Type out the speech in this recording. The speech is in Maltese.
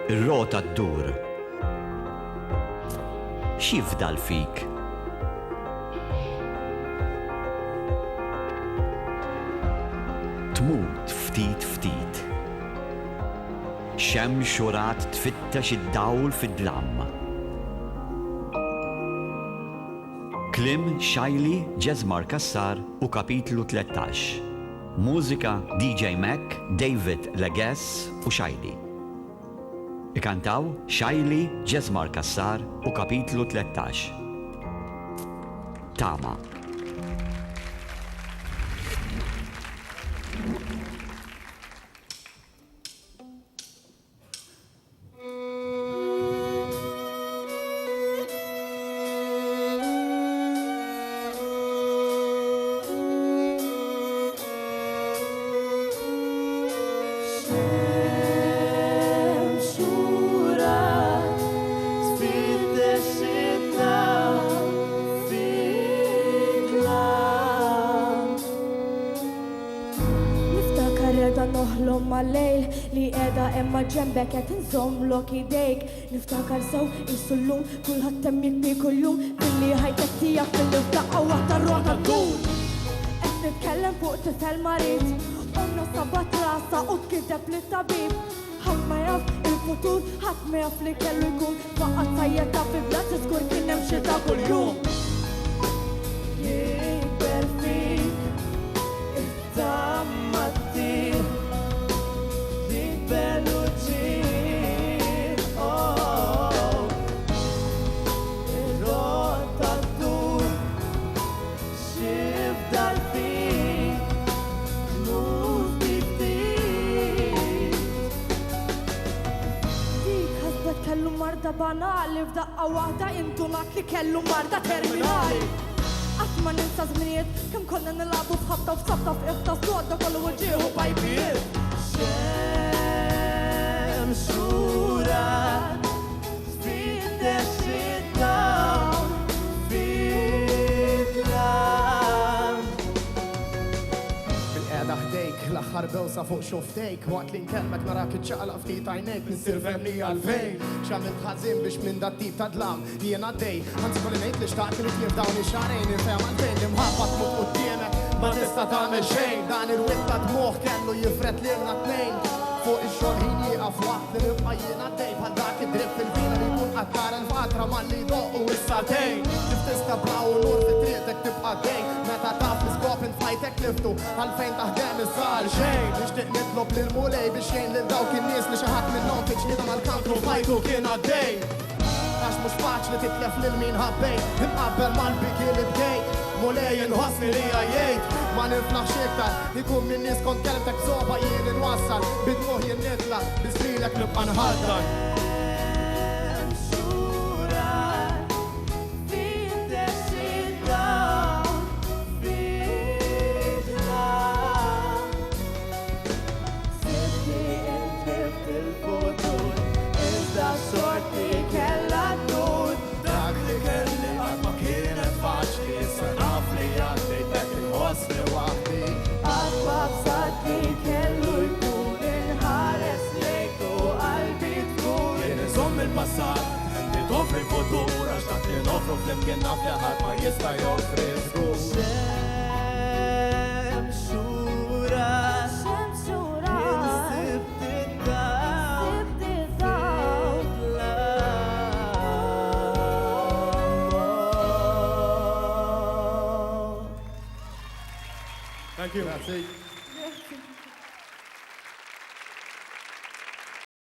Ir-rota ddur. X'jifdal fik? Tmut ftit ftit. Xemx u rat tfittex id-dawl fid-dlam. Klim Xajli, Ġezmar Kassar u kapitlu 13. Mużika DJ Mac, David Legess u Xajli. Ikantaw Xajli, Ġezmar Kassar u kapitlu 13. Tama. Noħlom mal-lejl li edha emma ġembek qed inżommlok idejk. Niftakar sew is-sullum kulħadd temm jikbi kuljum billi ħajtek tiegħek fil-fdaqqa waħda r-rota ddum. Qed nitkellem fuq tifel marit, omna sabat rasa u tkideb lit-tabib. Ħadd ma jaf il-futur, ħadd ma jaf li kellu jkun faqat sajjeta fi blat żgur kien hemm xi ta' kuljum. Jikber fik it-tamma ddieħ kellu marda banali f'daqqa waħda intunat li kellu marda terminali. Qatt ma ninsa żminijiet kemm konna nilagħbu f'ħabta u f'sabta f'qifta sodda kollu wġieħu bajbiet. Xemxura tfittex id-dawl fid-dlam. Bil-qiegħda ħdejk l-aħħar bewsa fuq xuftejk waqt li nkellmek narak iċċaqlaq ftit għajnejk nisir femni għalfejn. X'għamilt ħażin biex minn dat tip ta' dlam jien għaddej. Ħansi kolli ngħid li xtaqt li kif dawn ix-xahrejn infehem għalfejn li mħabbat mut quddiemek ma tista' tagħmel xejn. Dan ir-witt ta' dmuħ kellu jifret lilna tnejn. Fuq ix-xogħol ħin jieqaf waqt li nibqa' jien għaddej bħal dak id-drib fil-vina li jkun qattar il-fatra malli jdoqqu is-satejn. Kif tista' blaw nur fi triqtek tibqa' dejn meta taf l-iskop infajtek liftu għalfejn taħdem is-sar xejn. Nixtieq nitlob lil mulej biex jgħin lil dawk in-nies li xi ħadd minnhom fi ġlieda mal-kankru fajtu kien għaddej. Għax mhux faċli titlef lil min ħabbej imqabbel mal-biki li bdejt. Mulej inħossni li jgħid ma niflaħx iktar ikun minn nies kont kelmtek soba jien inwassal bidmuħ jien nitla bislilek nibqa' nħaddar. il-passat, li toffri l-futur, għax dak li nofru fl-imkien naf li ħadd ma jista' joffri żgur. Xemxura, jien sibt id-dawl fid-dlam. Thank you. Grazie.